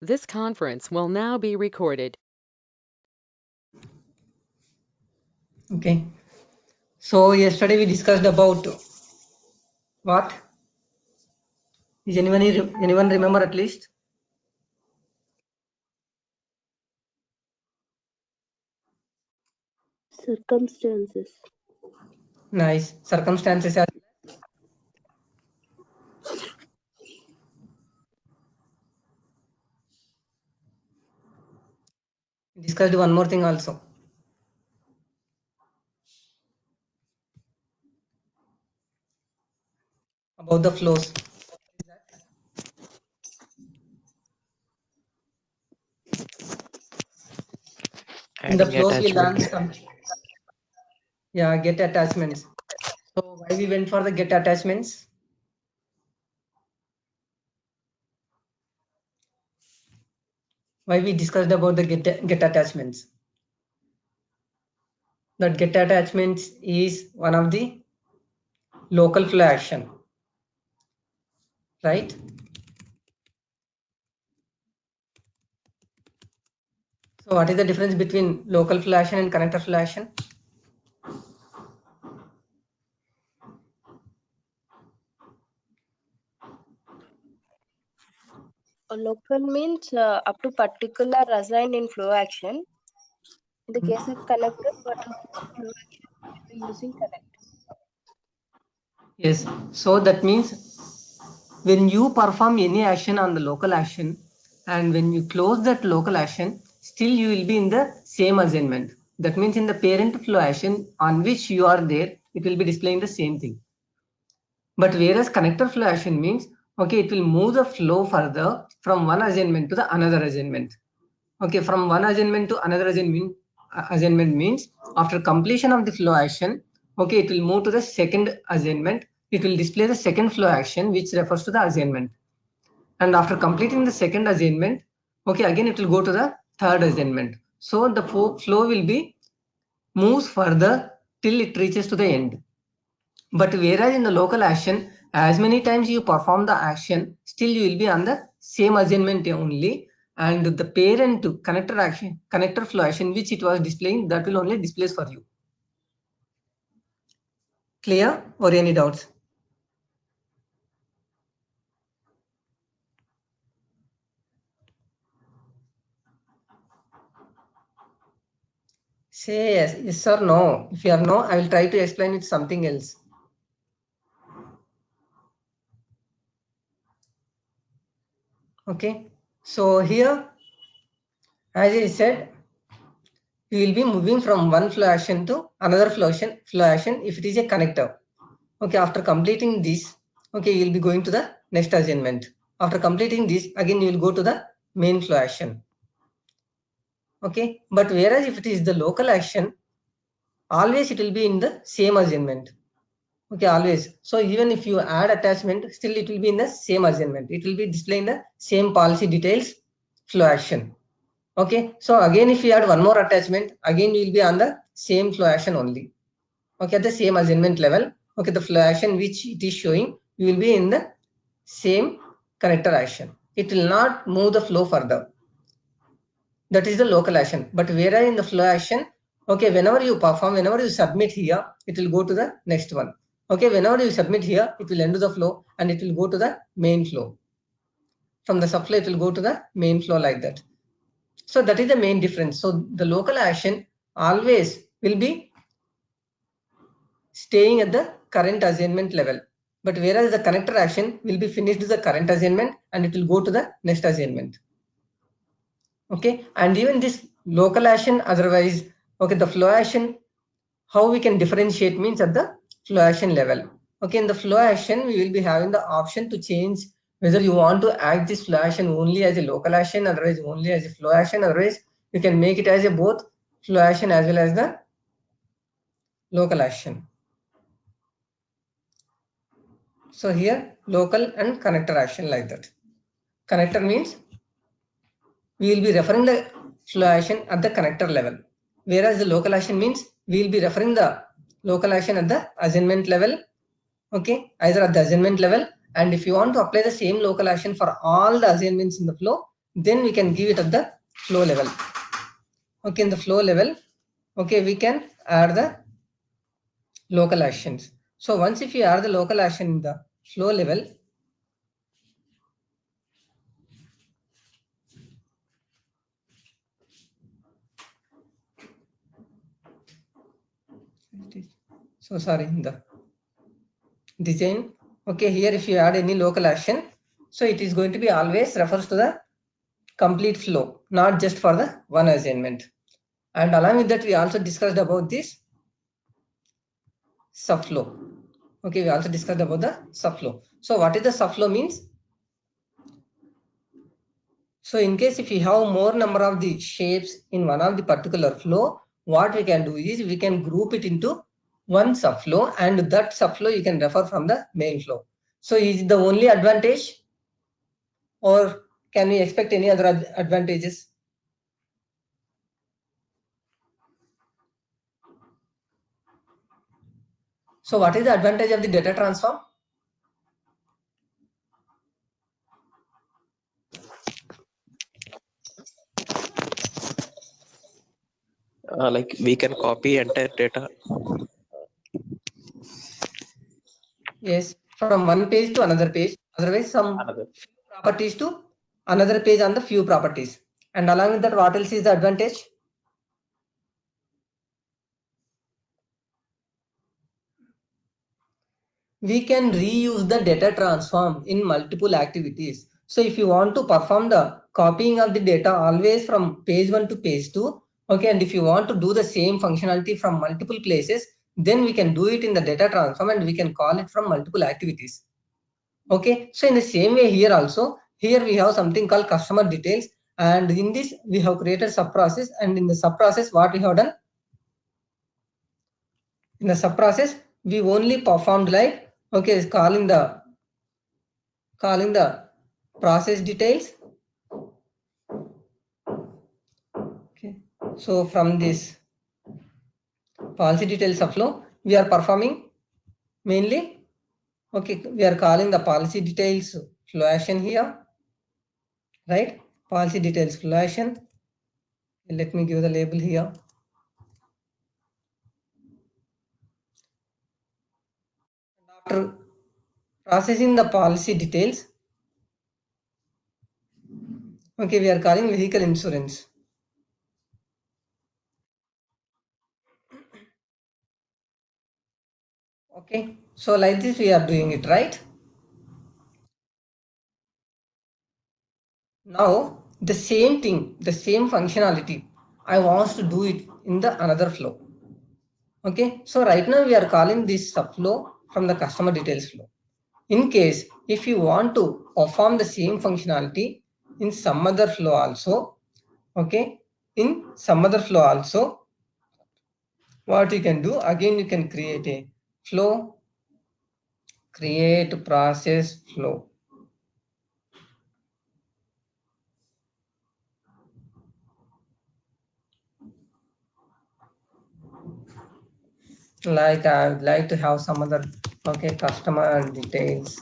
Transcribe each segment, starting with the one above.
This conference will now be recorded. Okay. So yesterday we discussed about what? Is anyone remember at least? Circumstances. Nice. Circumstances are discussed one more thing also. About the flows. In the Adding flows we learned attachments. some get attachments. So why we went for the get attachments? Why we discussed about the get attachments? That get attachments is one of the local flow action, right? So what is the difference between local flow action and connector flow action? A local means up to particular assigned in flow action. In the case of connector, for flow action, we'll be using connector. Yes. So that means when you perform any action on the local action and when you close that local action, still you will be in the same assignment. That means in the parent flow action on which you are there, it will be displaying the same thing. But whereas connector flow action means, okay, it will move the flow further from one assignment to the another assignment. Okay, from one assignment to another assignment means after completion of the flow action, okay, it will move to the second assignment. It will display the second flow action which refers to the assignment. And after completing the second assignment, okay, again it will go to the third assignment. So the flow will be moves further till it reaches to the end. But whereas in the local action, as many times you perform the action, still you will be on the same assignment only, and the parent connector flow action which it was displaying, that will only displays for you. Clear or any doubts? Say yes or no. If you are no, I will try to explain it something else. Okay, so here, as I said, we will be moving from one flow action to another flow action if it is a connector. Okay, after completing this, okay, you will be going to the next assignment. After completing this, again you will go to the main flow action. Okay, but whereas if it is the local action, always it will be in the same assignment. Okay, always. So even if you add attachment, still it will be in the same assignment. It will be displaying the same policy details flow action. Okay, so again if you add one more attachment, again you will be on the same flow action only. Okay, at the same assignment level. Okay, the flow action which it is showing, you will be in the same connector action. It will not move the flow further. That is the local action. But whereas in the flow action, okay, whenever you perform, whenever you submit here, it will go to the next one. Okay, whenever you submit here, it will end the flow and it will go to the main flow. From the subflow, it will go to the main flow like that. So that is the main difference. So the local action always will be staying at the current assignment level. But whereas the connector action will be finished the current assignment and it will go to the next assignment. Okay, and even this local action, otherwise, okay, the flow action, how we can differentiate means at the flow action level. Okay, in the flow action, we will be having the option to change whether you want to act this flow action only as a local action, otherwise only as a flow action, otherwise you can make it as a both flow action as well as the local action. So here local and connector action like that. Connector means we will be referring the flow action at the connector level, whereas the local action means we will be referring the local action at the assignment level. Okay, either at the assignment level, and if you want to apply the same local action for all the assignments in the flow, then we can give it at the flow level. Okay, in the flow level, okay, we can add the local actions. So once if you add the local action in the flow level, so sorry, in the design, okay, here if you add any local action, so it is going to be always refers to the complete flow, not just for the one assignment. And along with that, we also discussed about this subflow. Okay, we also discussed about the subflow. So what is the subflow means? So in case if you have more number of the shapes in one of the particular flow, what we can do is we can group it into one subflow, and that subflow you can refer from the main flow. So is it the only advantage, or can we expect any other advantages? So what is the advantage of the data transform? Like we can copy entire data. Yes, from one page to another page. Otherwise, some few properties to another page on the few properties. And along with that, what else is the advantage? We can reuse the data transform in multiple activities. So if you want to perform the copying of the data always from page 1 to page 2, okay, and if you want to do the same functionality from multiple places, then we can do it in the data transform and we can call it from multiple activities. Okay, so in the same way here also, here we have something called customer details, and in this we have created sub process, and in the sub process what we have done? In the sub process we only performed like, okay, calling the process details. Okay, so from this policy details subflow we are performing mainly, okay, we are calling the policy details flow action here, right? Policy details flow action. Let me give the label here. After processing the policy details, okay, we are calling vehicle insurance. Okay, so like this we are doing it, right? Now the same thing, the same functionality, I want to do it in the another flow. Okay, so right now we are calling this subflow from the customer details flow. In case if you want to perform the same functionality in some other flow also, okay, in some other flow also, what you can do, again you can create a flow, create process flow. Like I would like to have some other, okay, customer details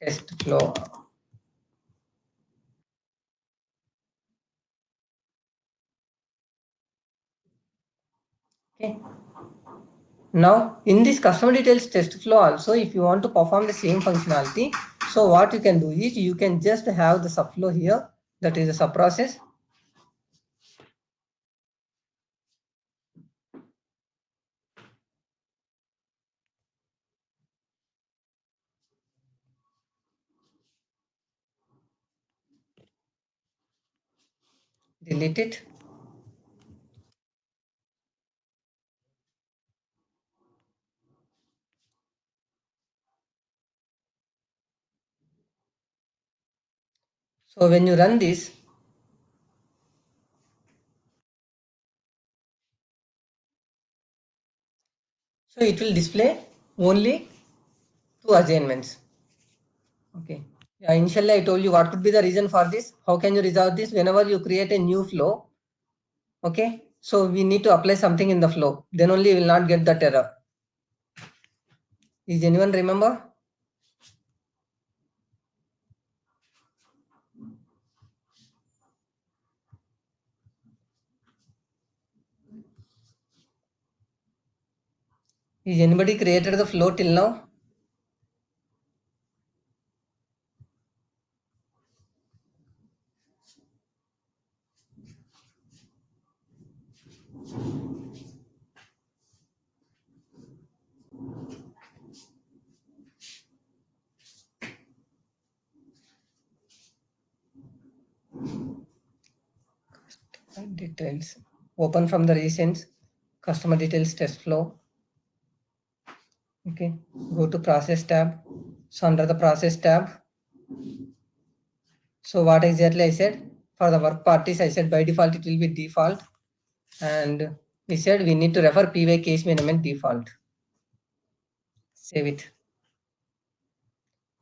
test flow. Okay, now in this customer details test flow also, if you want to perform the same functionality, so what you can do is you can just have the subflow here, that is a sub process. Delete it. So when you run this, so it will display only two assignments. Okay. Yeah, initially I told you what could be the reason for this. How can you resolve this? Whenever you create a new flow, okay, so we need to apply something in the flow. Then only you will not get that error. Is anyone remember? Is anybody created the flow till now? Details. Open from the recent customer details test flow. Okay, go to process tab. So under the process tab, so what exactly I said for the work parties, I said by default it will be default, and we said we need to refer py case management default. Save it.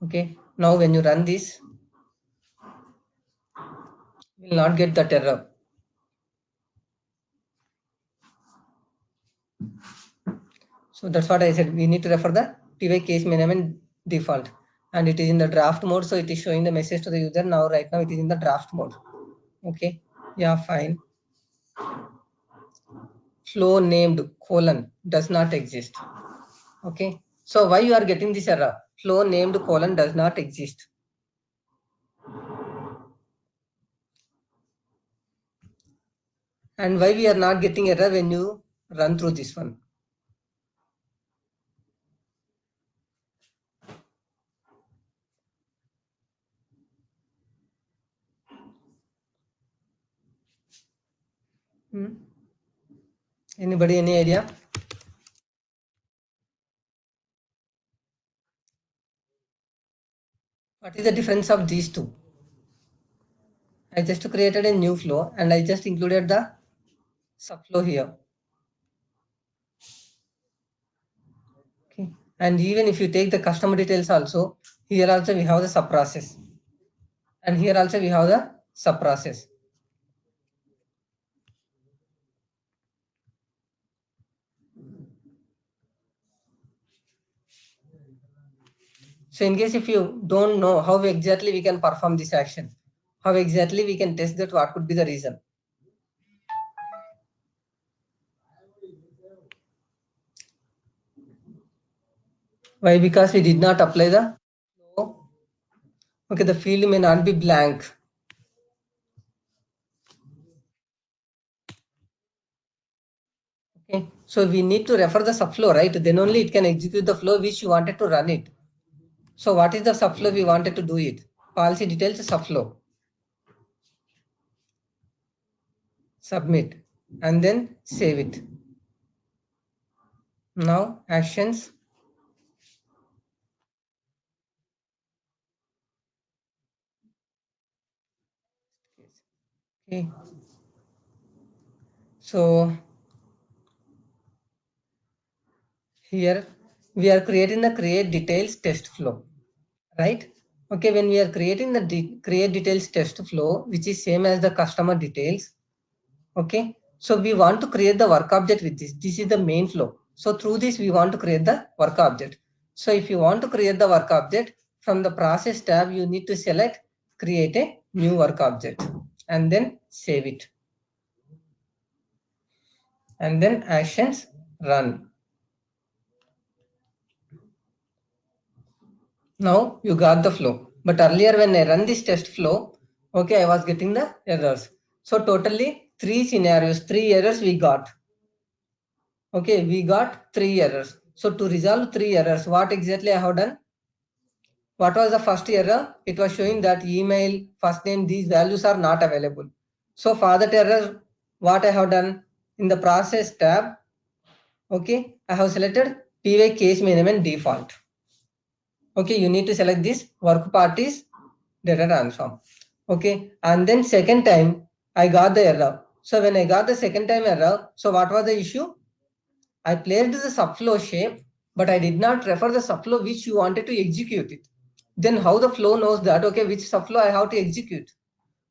Okay, now when you run this, you will not get that error. So that's what I said. We need to refer the py case management default, and it is in the draft mode. So it is showing the message to the user now. Right now it is in the draft mode. Okay, yeah, fine. Flow named colon does not exist. Okay, so why you are getting this error? Flow named colon does not exist. And why we are not getting error when you run through this one? Anybody, any idea? What is the difference of these two? I just created a new flow and I just included the subflow here. Okay, and even if you take the customer details also, here also we have the sub process, and here also we have the sub process. So in case if you don't know how exactly we can perform this action, how exactly we can test that, what could be the reason? Why? Because we did not apply the flow. Okay, the field may not be blank. Okay, so we need to refer the subflow, right? Then only it can execute the flow which you wanted to run it. So what is the subflow we wanted to do it? Policy details subflow. Submit and then save it. Now actions. Okay. So here we are creating the create details test flow, right? Okay, when we are creating the create details test flow, which is same as the customer details. Okay, so we want to create the work object with this. This is the main flow. So through this, we want to create the work object. So if you want to create the work object, from the process tab, you need to select create a new work object and then save it. And then actions run. Now you got the flow. But earlier when I run this test flow, okay, I was getting the errors. So totally 3 scenarios, 3 errors we got. Okay, we got 3 errors. So to resolve 3 errors, what exactly I have done? What was the first error? It was showing that email, first name, these values are not available. So for that error, what I have done in the process tab, okay, I have selected py case management default. Okay, you need to select this work parties data transform. Okay, and then second time I got the error. So when I got the second time error, so what was the issue? I placed the subflow shape, but I did not refer the subflow which you wanted to execute it. Then how the flow knows that, okay, which subflow I have to execute?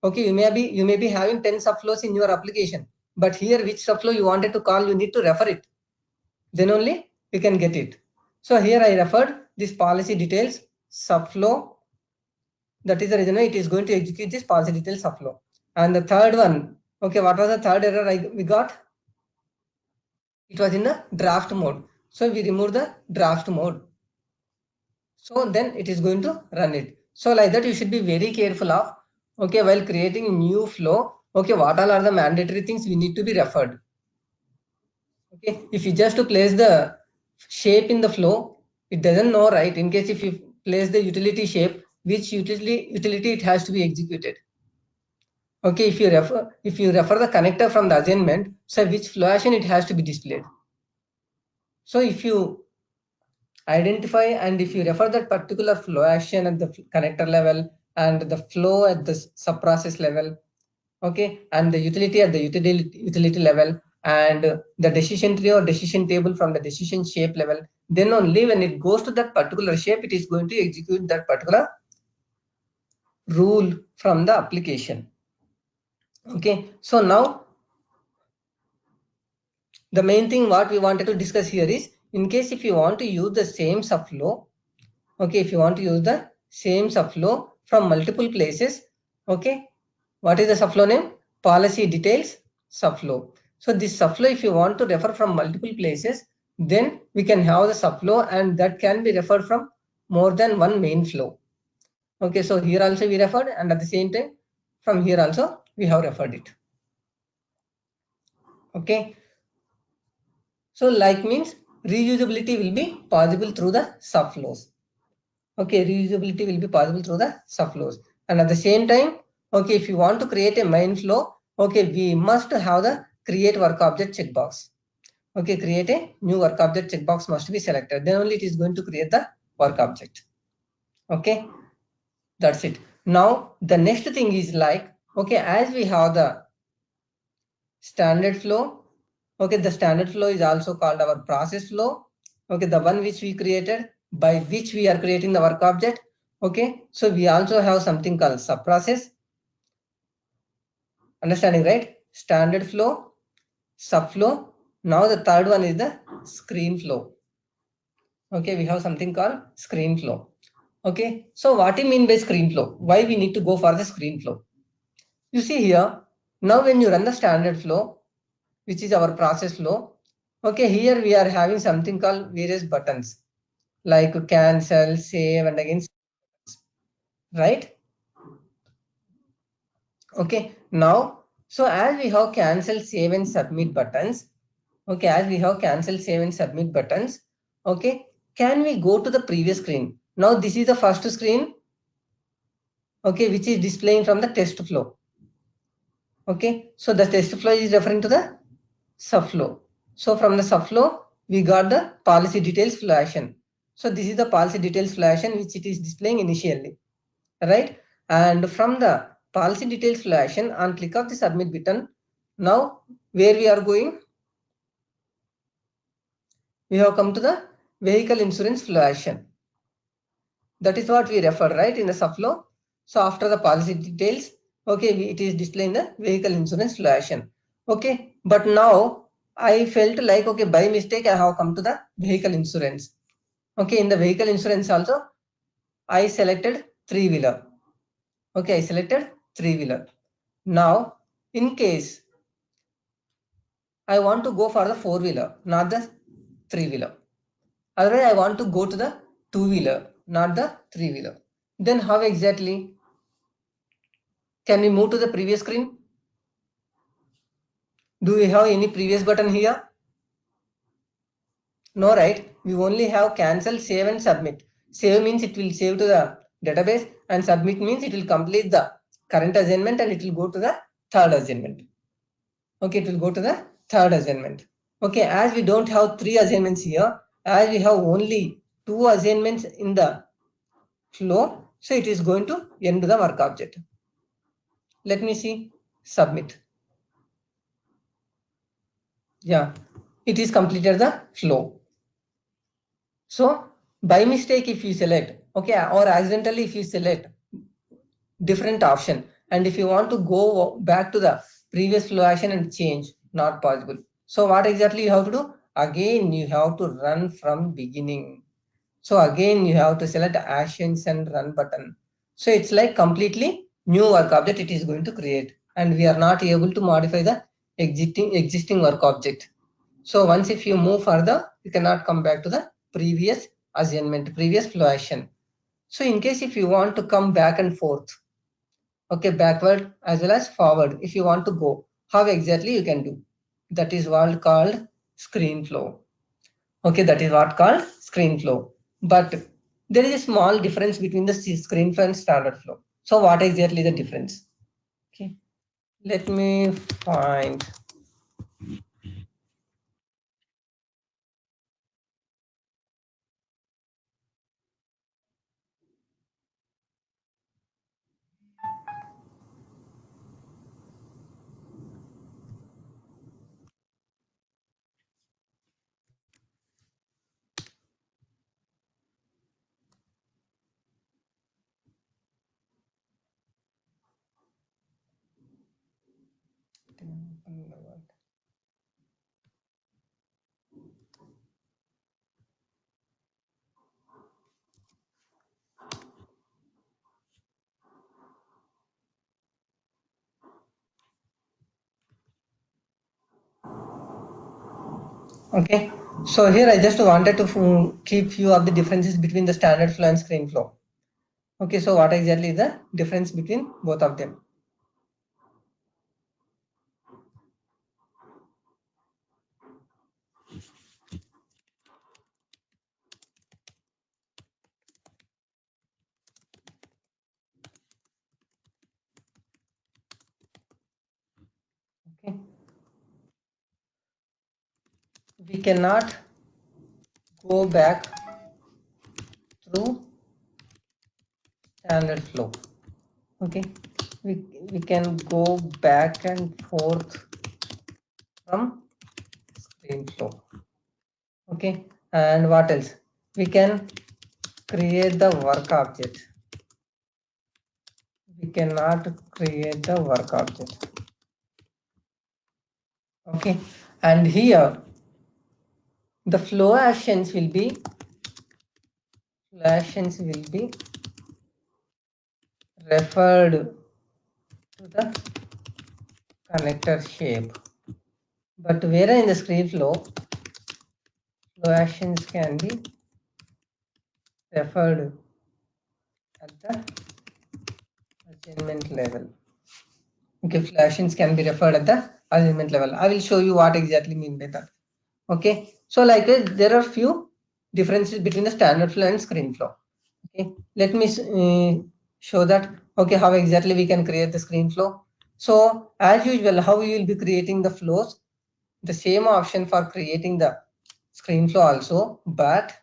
Okay, you may be having 10 subflows in your application, but here which subflow you wanted to call, you need to refer it. Then only you can get it. So here I referred this policy details subflow. That is the reason why it is going to execute this policy details subflow. And the third one, okay, what was the third error we got? It was in the draft mode. So we remove the draft mode. So then it is going to run it. So like that you should be very careful of, okay, while creating new flow, okay, what all are the mandatory things we need to be referred. Okay, if you just to place the shape in the flow, it doesn't know, right? In case if you place the utility shape, which utility it has to be executed. Okay, if you refer the connector from the assignment, so which flow action it has to be displayed. So if you identify and if you refer that particular flow action at the connector level and the flow at the subprocess level, okay, and the utility at the utility level, and the decision tree or decision table from the decision shape level, then only when it goes to that particular shape, it is going to execute that particular rule from the application. Okay, so now the main thing what we wanted to discuss here is, in case if you want to use the same subflow, okay, if you want to use the same subflow from multiple places, okay, what is the subflow name? Policy details subflow. So this subflow, if you want to refer from multiple places, then we can have the subflow, and that can be referred from more than one main flow. Okay, so here also we referred, and at the same time from here also we have referred it. Okay, so like means reusability will be possible through the subflows. Okay, reusability will be possible through the subflows, and at the same time, okay, if you want to create a main flow, okay, we must have the create work object checkbox. Okay, create a new work object checkbox must be selected, then only it is going to create the work object. Okay, that's it. Now the next thing is like, okay, as we have the standard flow, okay, the standard flow is also called our process flow. Okay, the one which we created, by which we are creating the work object. Okay, so we also have something called subprocess. Understanding, right? Standard flow, subflow. Now the third one is the screen flow. Okay, we have something called screen flow. Okay, so what do you mean by screen flow? Why we need to go for the screen flow? You see here, now when you run the standard flow, which is our process flow, okay, here we are having something called various buttons like cancel, save, and again, right? Okay, now, so as we have cancel, save, and submit buttons, okay, as we have cancel, save, and submit buttons, okay, can we go to the previous screen? Now this is the first screen, okay, which is displaying from the test flow. Okay, so the test flow is referring to the subflow. So from the subflow, we got the policy details flow action. So this is the policy details flow action which it is displaying initially, right? And from the policy details flow action, on click of the submit button, now where we are going? We have come to the vehicle insurance flow action. That is what we referred, right, in the subflow. So after the policy details, okay, it is displaying the vehicle insurance flow action. Okay, but now I felt like, okay, by mistake I have come to the vehicle insurance. Okay, in the vehicle insurance also I selected three-wheeler. Okay, I selected three-wheeler. Now in case I want to go for the four-wheeler, not the three-wheeler. Otherwise I want to go to the two-wheeler, not the three-wheeler. Then how exactly? Can we move to the previous screen? Do we have any previous button here? No, right? We only have cancel, save, and submit. Save means it will save to the database, and submit means it will complete the current assignment and it will go to the third assignment. Okay, it will go to the third assignment. Okay, as we don't have three assignments here, as we have only two assignments in the flow, so it is going to end the work object. Let me see, submit. Yeah, it is completed the flow. So by mistake if you select, okay, or accidentally if you select different option, and if you want to go back to the previous flow action and change, not possible. So what exactly you have to do? Again you have to run from beginning. So again you have to select actions and run button. So it's like completely new work object it is going to create, and we are not able to modify the existing work object. So once if you move further, you cannot come back to the previous assignment, previous flow action. So in case if you want to come back and forth, okay, backward as well as forward, if you want to go, how exactly you can do? That is what called screen flow. Okay, that is what called screen flow. But there is a small difference between the screen flow and standard flow. So what exactly the difference? Okay, let me find. Okay, so here I just wanted to keep few of the differences between the standard flow and screen flow. Okay, so what exactly is the difference between both of them? Okay, we cannot go back through standard flow. Okay, we can go back and forth from screen flow. Okay, and what else? We can create the work object. We cannot create the work object. Okay, and here the flow actions will be referred to the connector shape. But where in the screen flow actions can be referred at the assignment level. Okay, flow actions can be referred at the assignment level. I will show you what exactly mean by that. Okay, so like there are few differences between the standard flow and screen flow. Okay, let me show that. Okay, how exactly we can create the screen flow. So as usual, how we will be creating the flows, the same option for creating the screen flow also, but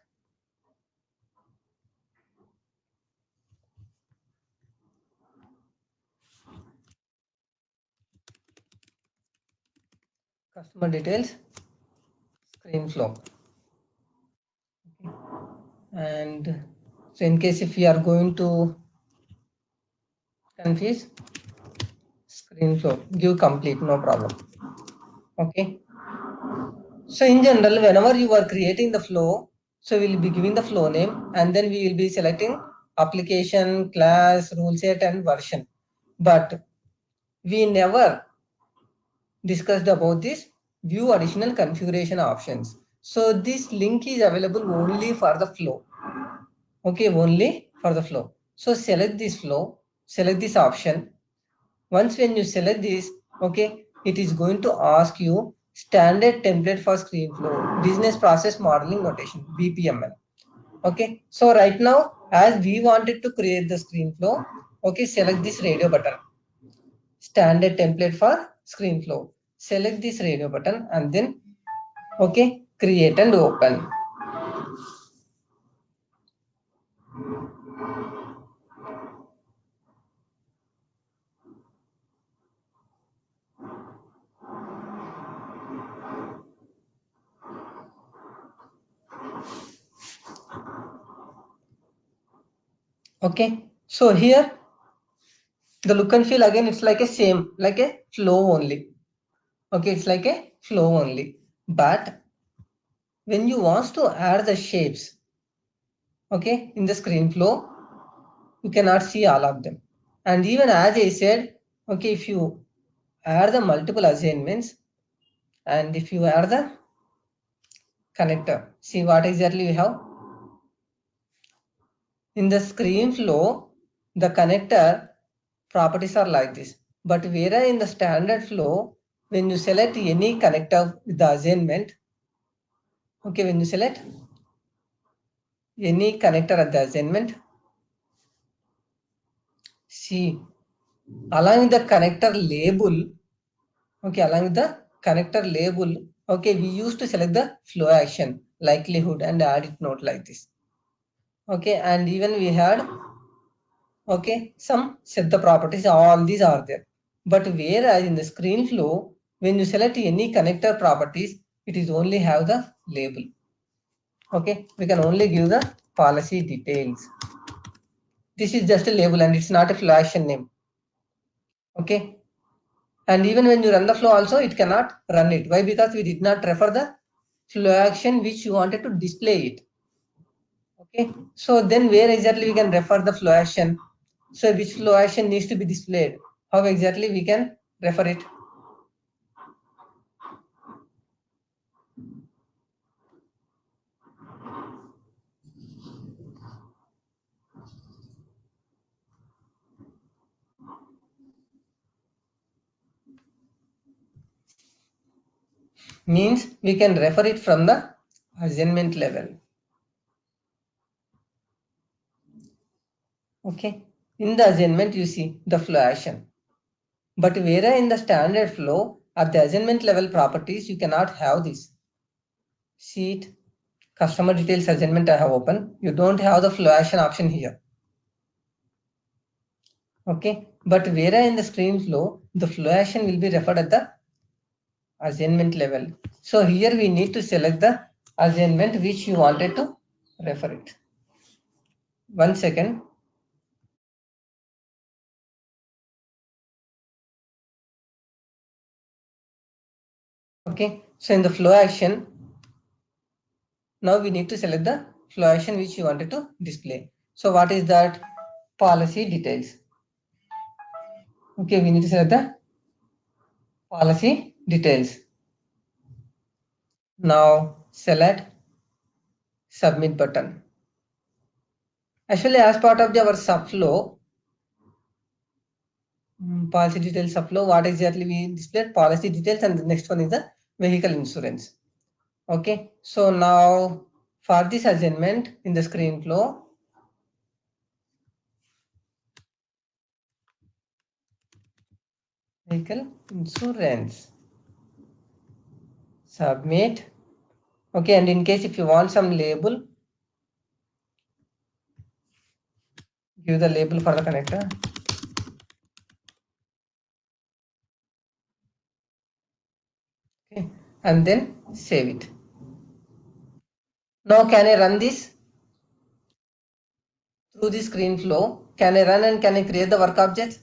customer details, screen flow. Okay. And so in case if we are going to confuse, screen flow, give complete, no problem. Okay, so in general, whenever you are creating the flow, so we'll be giving the flow name and then we will be selecting application, class, rule set and version. But we never discussed about this view additional configuration options. So this link is available only for the flow. Okay, only for the flow. So select this flow, select this option. Once when you select this, okay, it is going to ask you standard template for screen flow, business process modeling notation, BPMN. Okay, so right now, as we wanted to create the screen flow, okay, select this radio button, standard template for screen flow. Select this radio button and then, okay, create and open. Okay, so here the look and feel again, it's like a same, like a flow only. Okay, it's like a flow only. But when you want to add the shapes, okay, in the screen flow, you cannot see all of them. And even as I said, okay, if you add the multiple assignments and if you add the connector. See what exactly we have. In the screen flow, the connector properties are like this. But whereas in the standard flow, when you select any connector with the assignment, okay, when you select any connector at the assignment, see, along with the connector label, okay, along with the connector label, okay, we used to select the flow action, likelihood, and add it note like this. Okay, and even we had, okay, some set the properties, all these are there. But whereas in the screen flow, when you select any connector properties, it is only have the label. Okay, we can only give the policy details. This is just a label and it's not a flow action name. Okay, and even when you run the flow also, it cannot run it. Why? Because we did not refer the flow action which you wanted to display it. Okay, so then where exactly we can refer the flow action? So which flow action needs to be displayed? How exactly we can refer it? Means we can refer it from the assignment level. Okay, in the assignment you see the flow action, but whereas in the standard flow at the assignment level properties you cannot have this. See it, customer details assignment I have opened. You don't have the flow action option here. Okay, but whereas in the screen flow the flow action will be referred at the assignment level. So here we need to select the assignment which you wanted to refer it. 1 second. Okay, so in the flow action, now we need to select the flow action which you wanted to display. So what is that? Policy details. Okay, we need to select the policy details. Now select submit button. Actually, as part of our subflow, policy details subflow, what exactly we displayed? Policy details, and the next one is the vehicle insurance. Okay, so now for this assignment in the screen flow, vehicle insurance, submit. Okay, and in case if you want some label, give the label for the connector. Okay, and then save it. Now can I run this through the screen flow? Can I run and can I create the work object?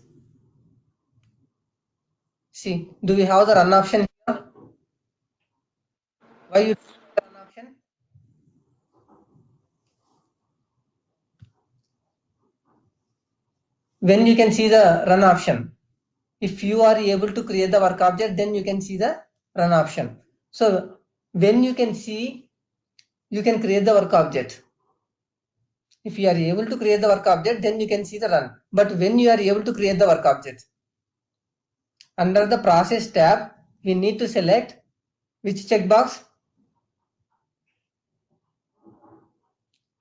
See, do we have the run option here? Why you the run option? When you can see the run option. If you are able to create the work object, then you can see the run option. So when you can see, you can create the work object. If you are able to create the work object, then you can see the run. But when you are able to create the work object, under the process tab, we need to select which checkbox?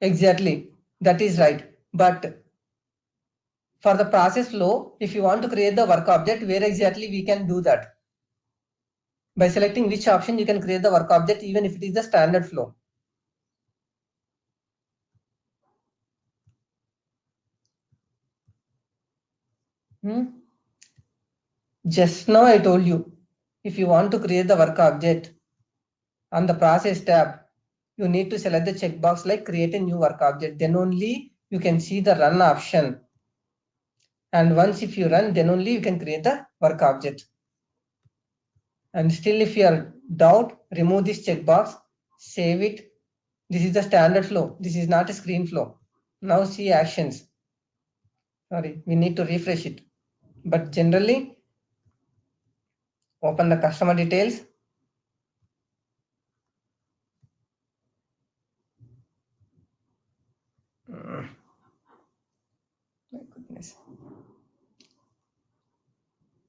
Exactly, that is right. But for the process flow, if you want to create the work object, where exactly we can do that? By selecting which option you can create the work object, even if it is the standard flow. Just now I told you, if you want to create the work object on the process tab, you need to select the checkbox like create a new work object. Then only you can see the run option. And once if you run, then only you can create the work object. And still if you are doubt, remove this checkbox, save it. This is the standard flow. This is not a screen flow. Now see actions. Sorry, we need to refresh it. But generally, open the customer details.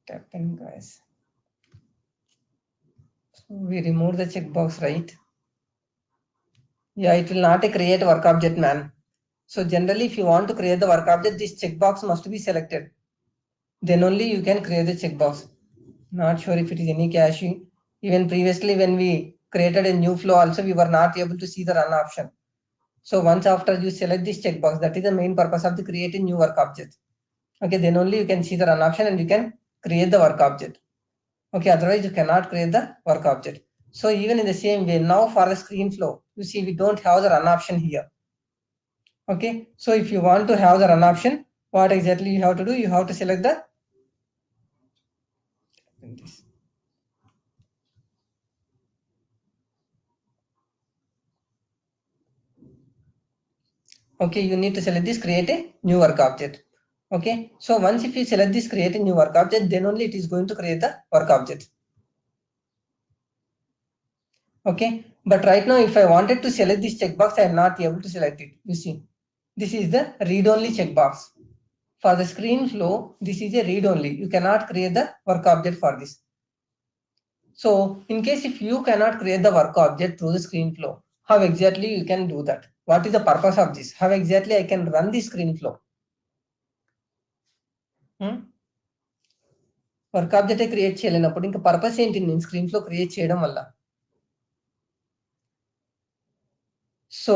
happen, guys? So we remove the checkbox, right? Yeah, it will not create work object, man. So generally, if you want to create the work object, this checkbox must be selected. Then only you can create the checkbox. Not sure if it is any caching. Even previously, when we created a new flow, also we were not able to see the run option. So once after you select this checkbox, that is the main purpose of the creating new work object. Okay, then only you can see the run option and you can create the work object. Okay, otherwise you cannot create the work object. So even in the same way, now for the screen flow, you see we don't have the run option here. Okay, so if you want to have the run option, what exactly you have to do? You have to select the okay, you need to select this create a new work object. Okay, so once if you select this create a new work object, then only it is going to create the work object. Okay, but right now if I wanted to select this checkbox, I am not able to select it. You see, this is the read only checkbox. For the screen flow, this is a read only. You cannot create the work object for this. So in case if you cannot create the work object through the screen flow, how exactly you can do that? What is the purpose of this? How exactly I can run the screen flow? Work object create చేయలేనప్పుడు ఇంకా purpose ఏంటి నేను screen flow create చేయడం వల్ల? So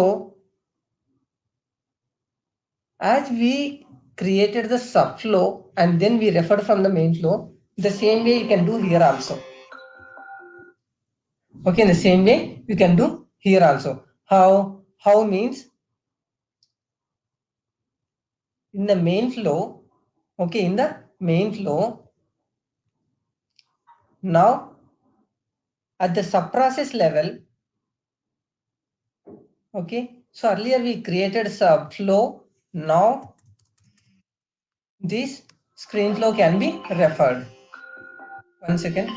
as we created the subflow and then we referred from the main flow, the same way you can do here also. Okay, in the same way you can do here also. How means in the main flow, okay, in the main flow, now at the subprocess level, okay, so earlier we created subflow, now this screen flow can be referred. One second.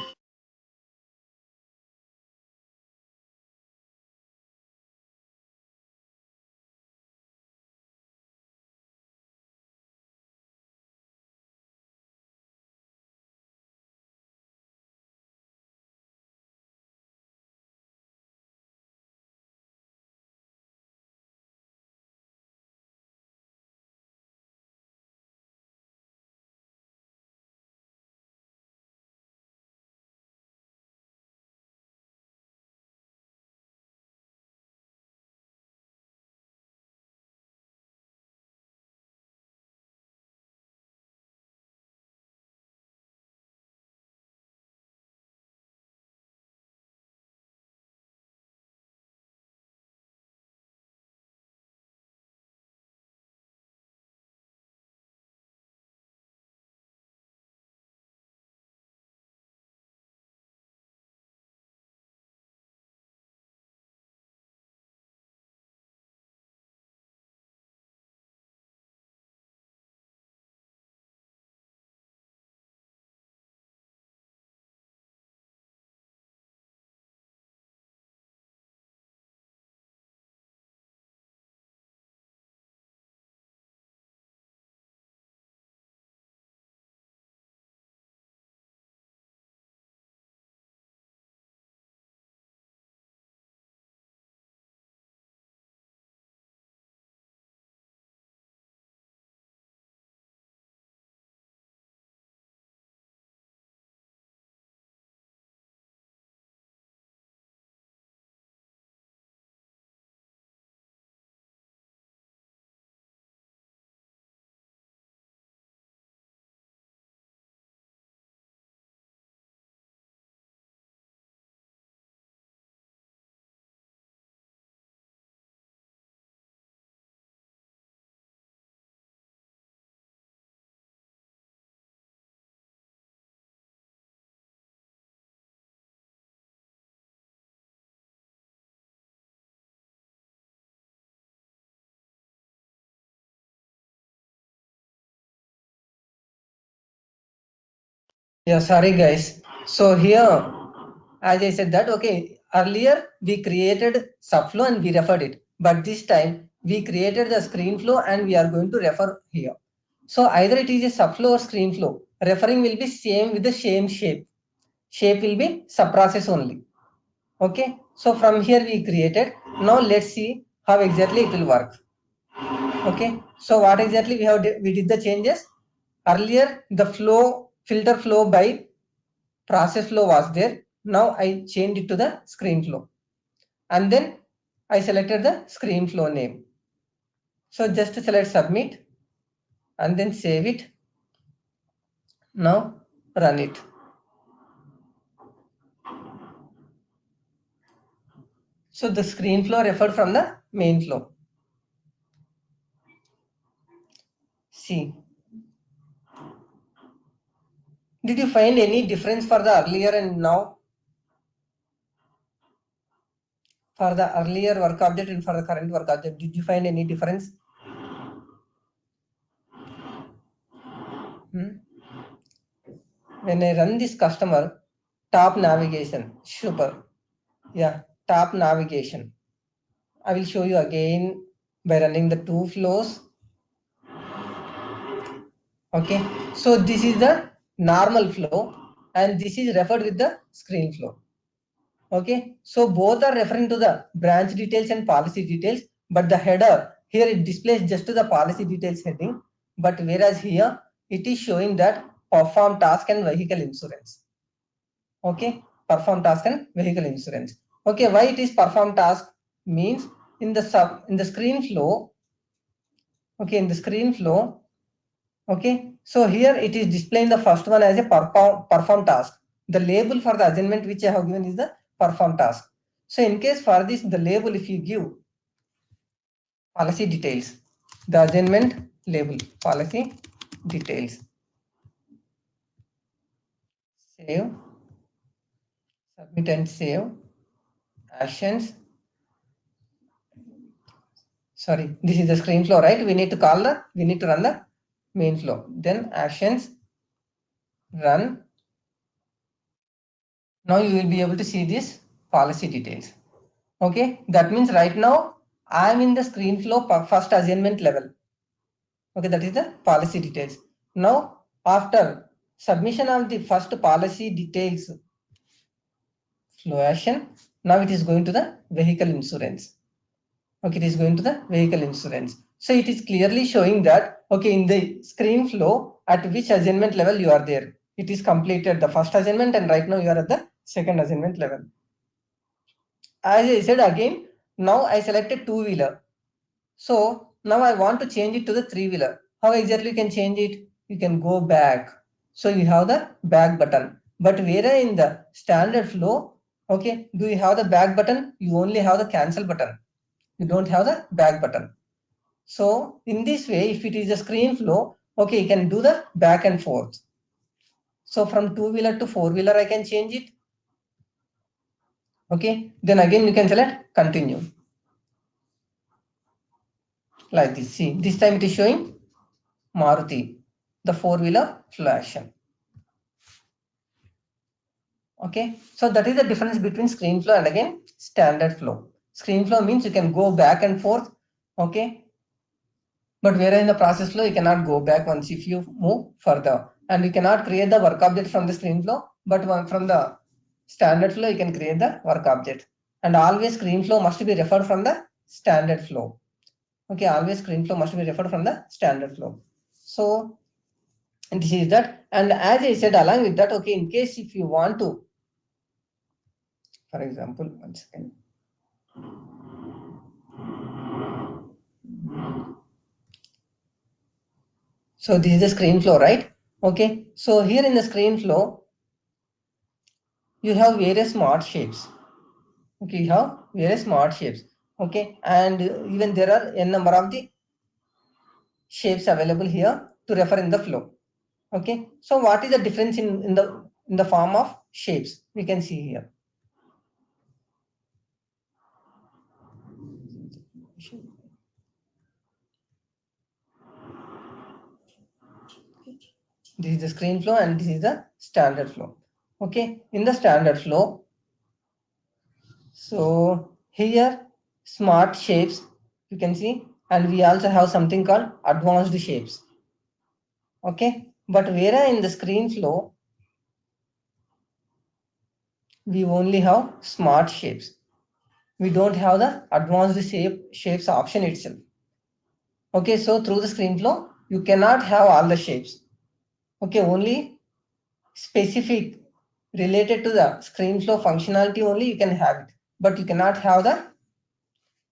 Yeah, sorry guys. So here, as I said that, okay, earlier we created subflow and we referred it, but this time we created the screen flow and we are going to refer here. So either it is a subflow or screen flow. referring will be same with the same shape. Shape will be subprocess only. Okay, so from here we created. Now let's see how exactly it will work. Okay, so what exactly we did the changes. Earlier the flow, filter flow by process flow was there. Now I changed it to the screen flow, and then I selected the screen flow name. So just select submit and then save it. Now run it. So the screen flow referred from the main flow. See, did you find any difference for the earlier and now? For the earlier work object and for the current work object, did you find any difference? When I run this customer, top navigation, super. Yeah, top navigation. I will show you again by running the two flows. Okay, so this is the normal flow and this is referred with the screen flow. Okay, so both are referring to the branch details and policy details, but the header here it displays just to the policy details heading, but whereas here it is showing that perform task and vehicle insurance. Okay, perform task and vehicle insurance. Okay, why it is perform task means in the screen flow. Okay, in the screen flow. Okay, so here it is displaying the first one as a perform task. The label for the assignment which I have given is the perform task. So in case for this, the label, if you give policy details, the assignment label, policy details, save, submit and save, actions. Sorry, this is the screen flow, right? We need to run the main flow. Then actions, run. Now you will be able to see this policy details. Okay, that means right now I am in the screen flow first assignment level. Okay, that is the policy details. Now after submission of the first policy details flow action, now it is going to the vehicle insurance. Okay, it is going to the vehicle insurance. So it is clearly showing that, okay, in the screen flow at which assignment level you are there. It is completed the first assignment and right now you are at the second assignment level. As I said again, now I selected two-wheeler. So now I want to change it to the three-wheeler. How exactly you can change it? You can go back. So you have the back button. But where in the standard flow, okay, do you have the back button? You only have the cancel button. You don't have the back button. So in this way, if it is a screen flow, okay, you can do the back and forth. So from two-wheeler to four-wheeler, I can change it. Okay, then again you can select continue. Like this. See, this time it is showing Maruti, the four-wheeler flow action. Okay, so that is the difference between screen flow and again standard flow. Screen flow means you can go back and forth. Okay, but whereas in the process flow you cannot go back once if you move further, and you cannot create the work object from the screen flow, but from the standard flow you can create the work object. And always screen flow must be referred from the standard flow. Okay, always screen flow must be referred from the standard flow. So this is that. And as I said, along with that, okay, in case if you want to, for example, 1 second. So this is the screen flow, right? Okay, so here in the screen flow, you have various smart shapes. Okay, you have various smart shapes. Okay, and even there are a number of the shapes available here to refer in the flow. Okay, so what is the difference in the form of shapes? We can see here. This is the screen flow and this is the standard flow. Okay, in the standard flow, so here smart shapes you can see, and we also have something called advanced shapes. Okay, But whereas in the screen flow, we only have smart shapes. We don't have the advanced shapes option itself. Okay, so through the screen flow, you cannot have all the shapes. Okay, only specific related to the screen flow functionality only you can have it, but you cannot have the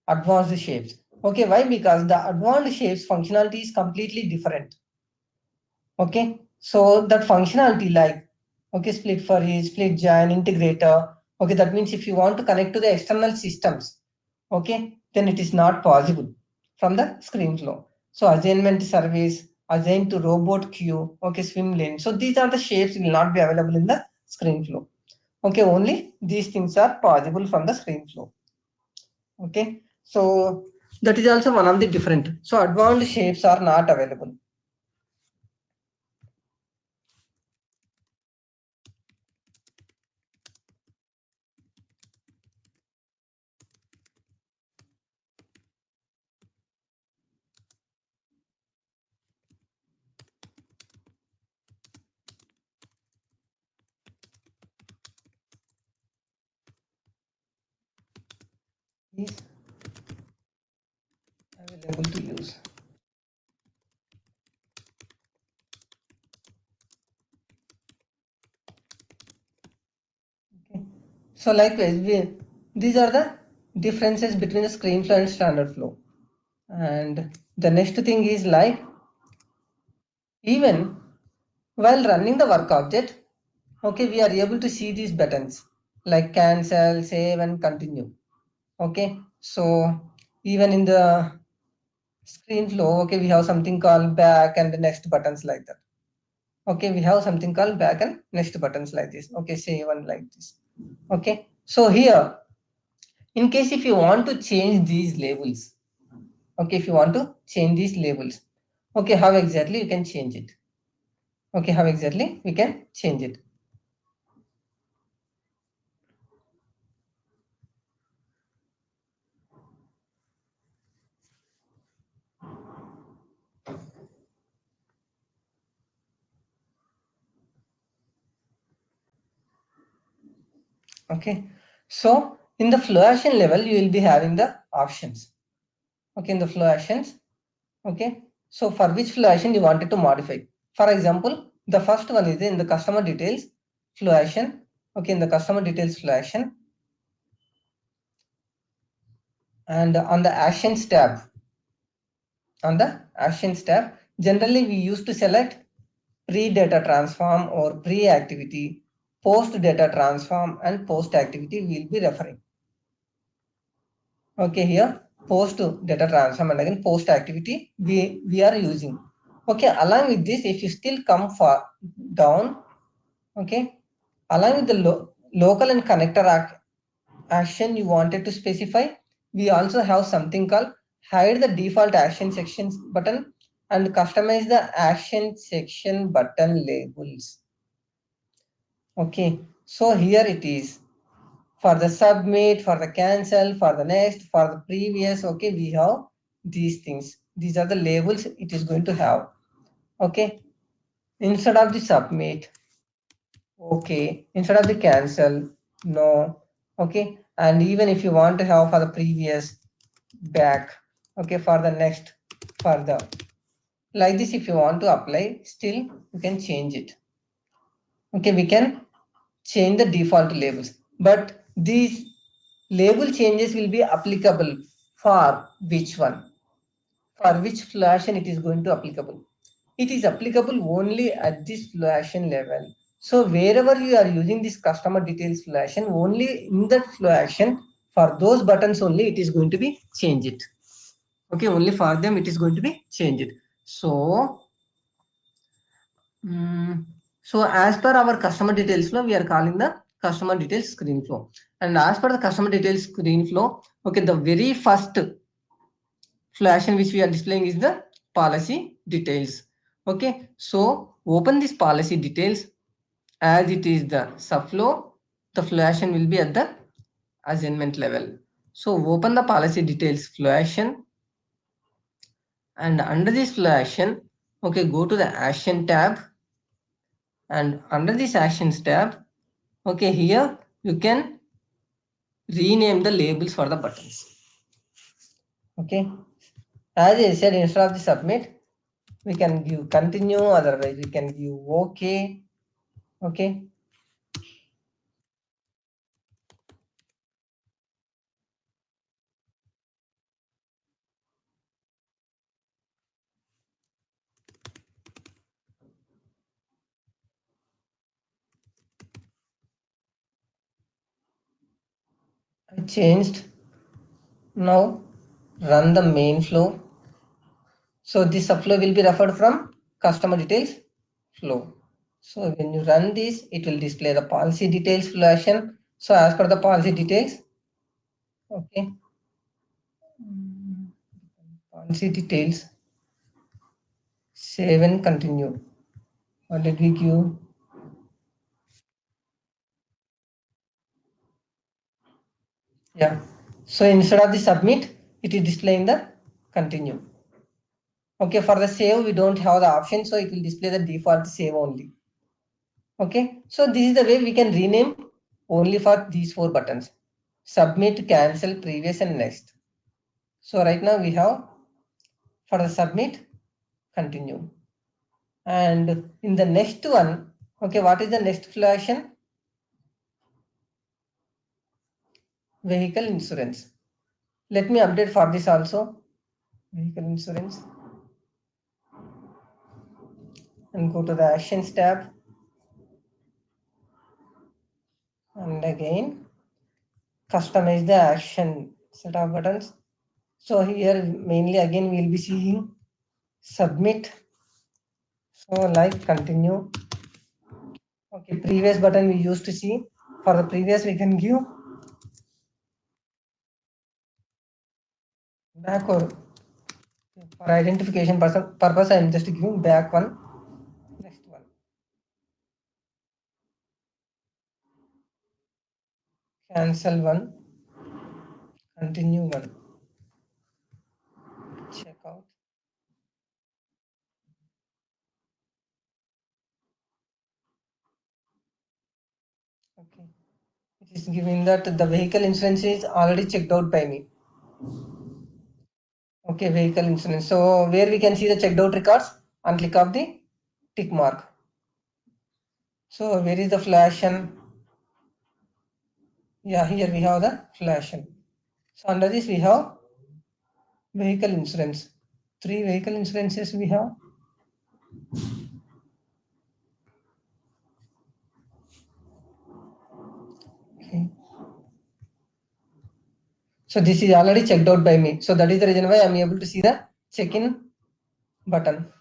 advanced shapes. Okay, why? Because the advanced shapes functionality is completely different. Okay, so that functionality like, okay, split for each, split join, integrator. Okay, that means if you want to connect to the external systems, okay, then it is not possible from the screen flow. So assignment service, assign to robot queue, okay, swim lane. So these are the shapes will not be available in the screen flow. Okay, only these things are possible from the screen flow. Okay, so that is also one of the different. So advanced shapes are not available. Is available to use. Okay. So likewise, these are the differences between the screen flow and standard flow. And the next thing is like, even while running the work object, okay, we are able to see these buttons like cancel, save, and continue. Okay, so even in the screen flow, okay, we have something called back and the next buttons like that. Okay, we have something called back and next buttons like this. Okay, save and like this. Okay, so here, in case if you want to change these labels, okay, if you want to change these labels, okay, how exactly you can change it? Okay, how exactly we can change it? Okay, so in the flow action level, you will be having the options. Okay, in the flow actions, okay, so for which flow action you wanted to modify. For example, the first one is in the customer details flow action. Okay, in the customer details flow action, and on the actions tab, generally we used to select pre-data transform or pre-activity, post-data transform, and post-activity we will be referring. Okay, here post-data transform and again post-activity we are using. Okay, along with this, if you still come far down, okay, along with the local and connector action you wanted to specify, we also have something called hide the default action sections button and customize the action section button labels. Okay, so here it is for the submit, for the cancel, for the next, for the previous. Okay, we have these things. These are the labels it is going to have. Okay, instead of the submit, okay, instead of the cancel, no. Okay, and even if you want to have for the previous, back, okay, for the next, further, like this, if you want to apply, still you can change it. Okay, we can change the default labels, but these label changes will be applicable for which one, for which flow action it is going to applicable. It is applicable only at this flow action level. So wherever you are using this customer details flow action, only in that flow action, for those buttons only it is going to be changed. Okay, only for them it is going to be changed. So so as per our customer details flow, we are calling the customer details screen flow. And as per the customer details screen flow, okay, the very first flow action which we are displaying is the policy details. Okay, so open this policy details. As it is the subflow, the flow action will be at the assignment level. So open the policy details flow action, and under this flow action, okay, go to the action tab. And under this actions tab, okay, here you can rename the labels for the buttons. Okay, as I said, instead of the submit, we can give continue, otherwise we can give okay. Okay, I changed. Now run the main flow. So this subflow will be referred from customer details flow. So when you run this, it will display the policy details flow action. So as per the policy details, okay, policy details, save and continue. What did we give? Yeah. So instead of the submit, it is displaying the continue. Okay, for the save, we don't have the option, so it will display the default save only. Okay, so this is the way we can rename only for these 4 buttons: submit, cancel, previous, and next. So right now we have for the submit, continue. And in the next one, okay, what is the next flow action? Vehicle insurance. Let me update for this also. Vehicle insurance. And go to the actions tab. And again, customize the action set of buttons. So here mainly again we will be seeing submit. So like continue. Okay, previous button we used to see. For the previous we can give back, or for identification purpose I am just giving back one. Next one. Cancel one. Continue one. Check out. Okay. It is giving that the vehicle insurance is already checked out by me. Okay, vehicle insurance. So where we can see the checked out records, and click of the tick mark. So where is the flash? And yeah, here we have the flash. So under this we have vehicle insurance. 3 vehicle insurances we have. Okay. So this is already checked out by me. So that is the reason why I am able to see the check-in button.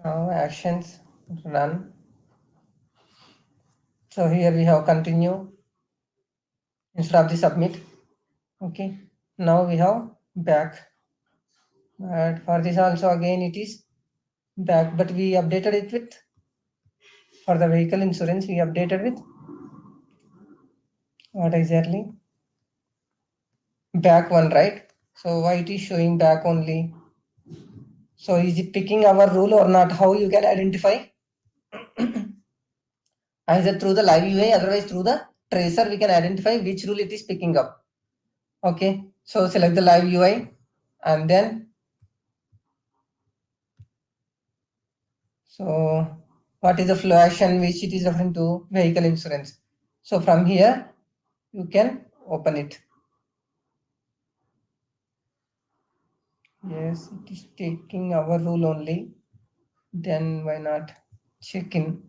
Now actions run. So here we have continue instead of the submit. Okay. Now we have back. And for this also again it is back, but we updated it with, for the vehicle insurance we updated with what exactly? Back one, right? So why it is showing back only? So is it picking our rule or not? How you can identify? Either through the live UI, otherwise through the tracer we can identify which rule it is picking up. Okay, so select the live UI and then so what is the flow action which it is referring to? Vehicle insurance. So from here you can open it. Yes, it is taking our rule only. Then why not check in?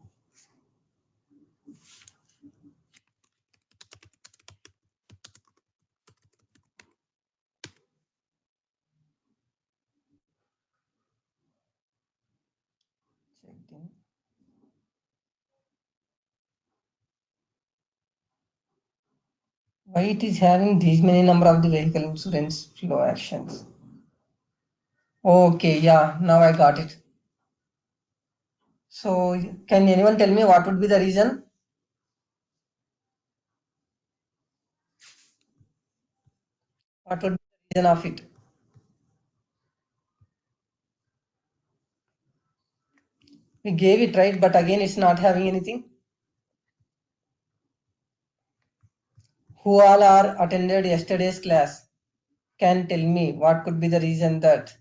Check in. Why it is having these many number of the vehicle insurance flow actions? Okay, yeah, now I got it. So can anyone tell me what would be the reason? What would be the reason of it? We gave it right, but again it's not having anything. Who all are attended yesterday's class? Can tell me what could be the reason that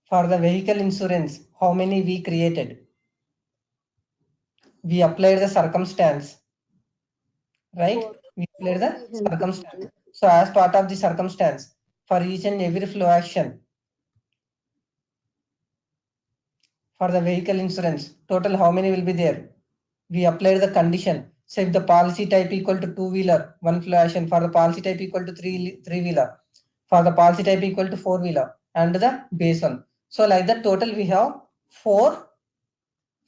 for the vehicle insurance, how many we created? We applied the circumstance, right? Four. We applied the We help circumstance. So as part of the circumstance, for each and every flow action, for the vehicle insurance, total how many will be there? We applied the condition. So if the policy type equal to two-wheeler, one flow action, for the policy type equal to three-wheeler, for the policy type equal to four-wheeler, and the base one. So like that total we have 4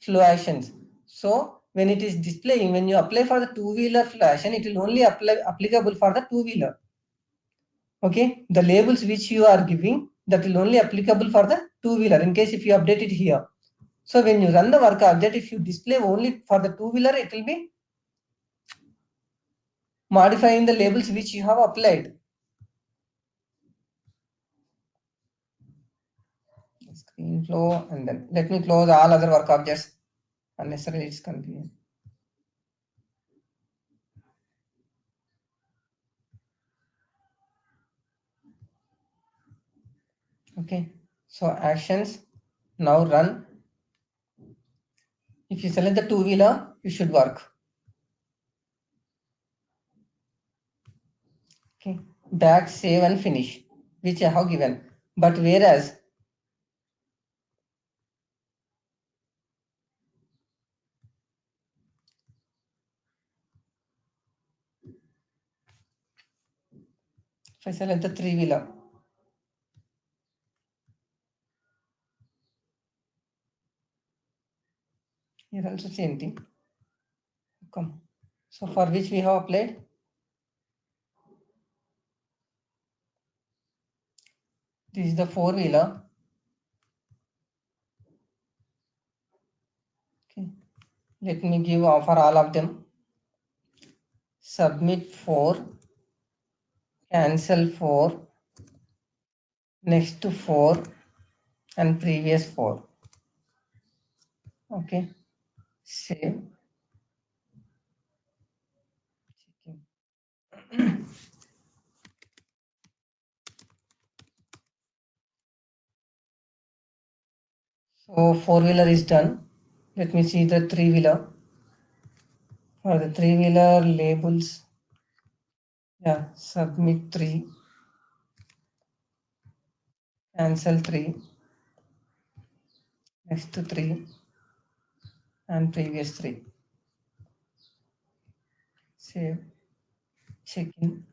flow actions. So when it is displaying, when you apply for the two-wheeler flow action, it will only applicable for the two-wheeler. Okay, the labels which you are giving, that will only applicable for the two-wheeler in case if you update it here. So when you run the work object, if you display only for the two-wheeler, it will be modifying the labels which you have applied. Screen flow, and then let me close all other work objects. Unnecessarily it's confusing. Okay, so actions now run. If you select the two-wheeler, it should work. Okay, back, save and finish, which I have given. But whereas if I select the three-wheeler, here also same thing. Come. So for which we have applied, this is the four-wheeler. Okay, let me give for all of them. Submit 4, cancel 4, next to 4 and previous 4. Okay, save. So four-wheeler is done. Let me see the three-wheeler. For the three-wheeler labels, yeah, submit 3, cancel 3, next to 3 and previous 3. Save, check in.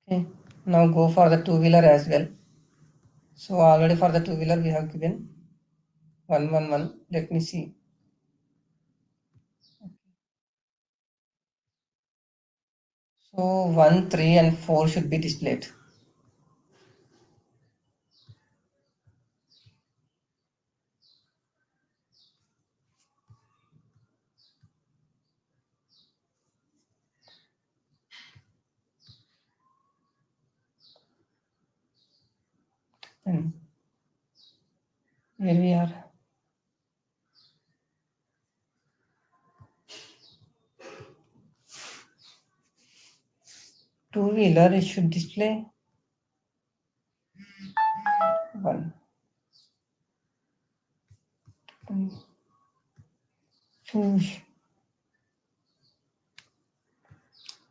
Okay, now go for the two-wheeler as well. So already for the two-wheeler we have given 1 1 1. Let me see. So 1 3 and 4 should be displayed. And here we are. Two-wheeler, it should display 1.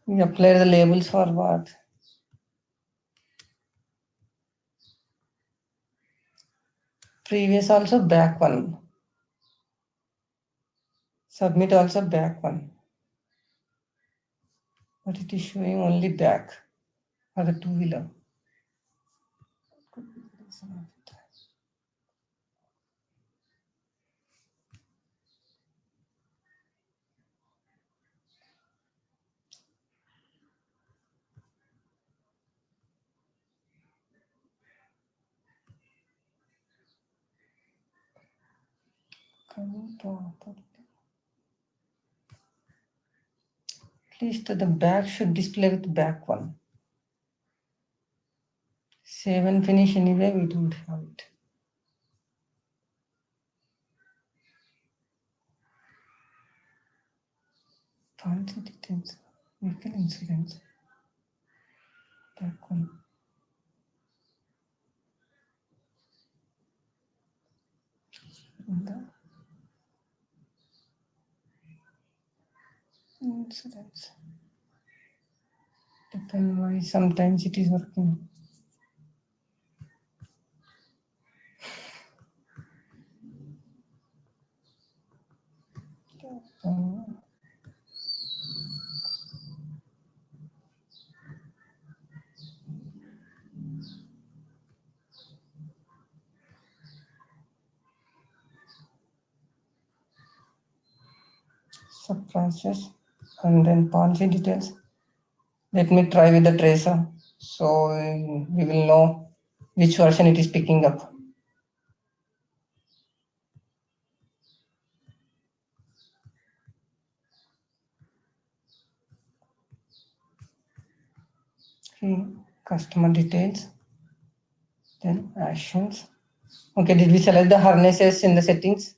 We apply the labels for what? Previous also back 1. Submit also back 1. but it is showing only back for the two-wheeler. At least the back should display with back one. Save and finish anyway, we don't have it. Policy details, vehicle insurance, back one. The insurance. Depend why sometimes it is working. Sub process and then policy details. Let me try with the tracer, so we will know which version it is picking up. Okay, customer details, then actions. Okay, did we select the harnesses in the settings?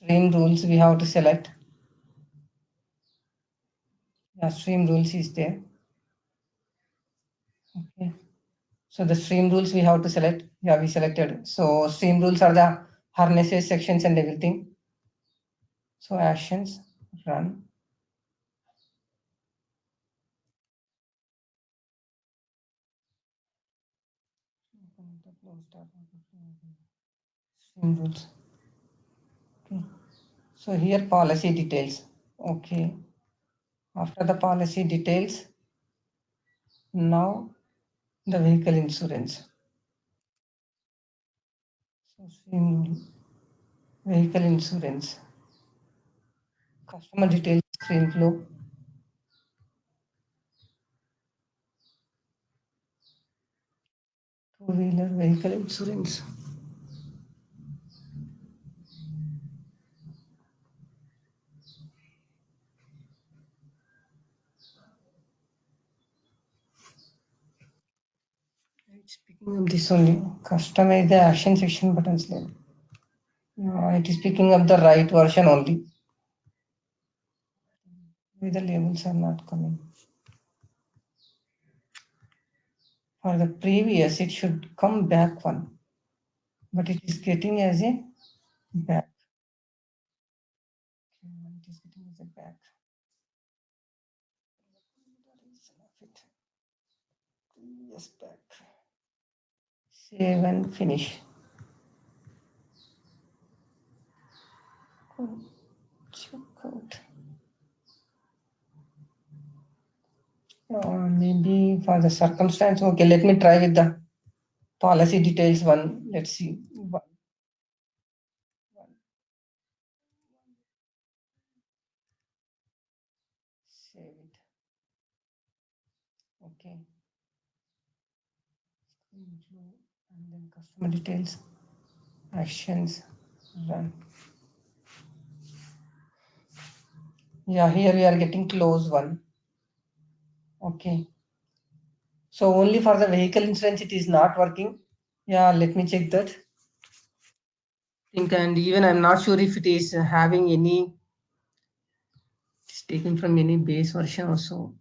Stream rules we have to select. Yeah, stream rules is there. Okay, so the stream rules we have to select. Yeah, we selected. So stream rules are the harnesses, sections, and everything. So actions, run. Stream rules. Okay. So here policy details. Okay. After the policy details, now the vehicle insurance. So stream vehicle insurance. Customer details, screen flow. Two-wheeler vehicle insurance. It's picking up this only. Customize the action section buttons. It is picking up the right version only. The labels are not coming. For the previous, it should come back one, but it is getting as a back. It is getting as a back. Yes, back. Save and finish. Check out. Maybe for the circumstance. Okay, let me try with the policy details one. Let's see. Save it. Okay. And then customer details, actions, run. Yeah, here we are getting close one. Okay. So only for the vehicle insurance it is not working. Yeah, let me check that. And even I'm not sure if it is having any, it's taken from any base version also.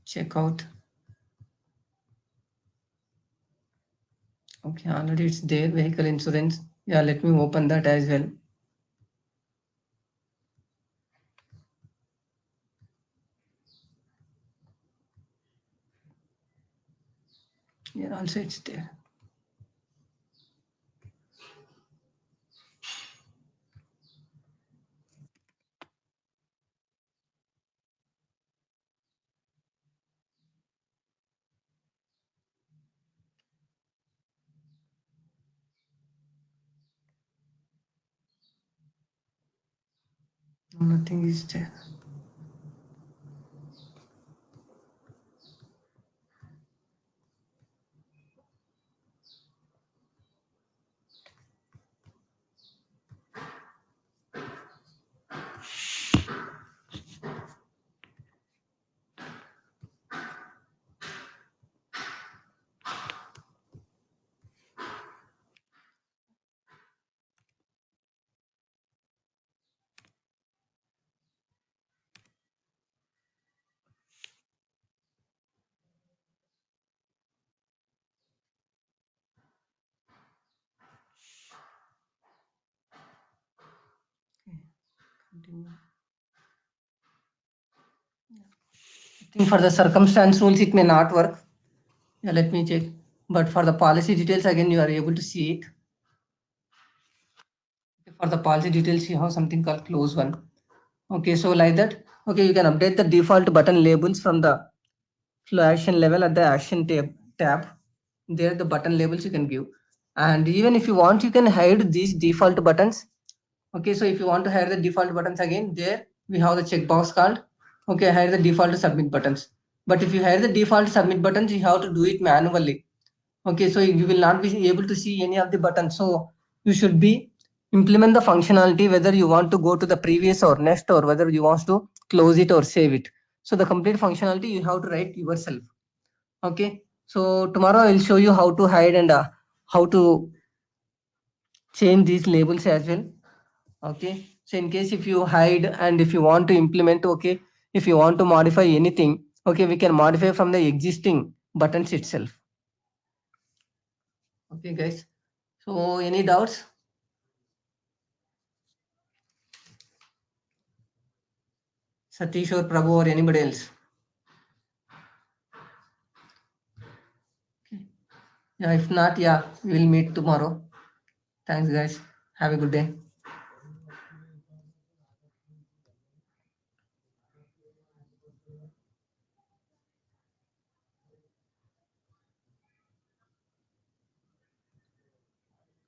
Check out. Okay, already it's there, vehicle insurance. Yeah, let me open that as well. Yeah, also it's there. Nothing is there. Continue. I think for the circumstance rules, it may not work. Yeah, let me check. But for the policy details, again, you are able to see it. Okay, for the policy details, you have something called close one. Okay, so like that. Okay, you can update the default button labels from the flow action level at the action tab. There, the button labels you can give. And even if you want, you can hide these default buttons. Okay, so if you want to hide the default buttons again, there we have the checkbox called, okay, hide the default submit buttons. But if you hide the default submit buttons, you have to do it manually. Okay, so you will not be able to see any of the buttons. So you should be implement the functionality whether you want to go to the previous or next, or whether you want to close it or save it. So the complete functionality you have to write yourself. Okay, so tomorrow I will show you how to hide and how to change these labels as well. Okay, so in case if you hide and if you want to implement, okay, if you want to modify anything, okay, we can modify from the existing buttons itself. Okay guys, so any doubts? Satish or Prabhu or anybody else? Okay. Yeah, if not, yeah, we will meet tomorrow. Thanks guys, have a good day.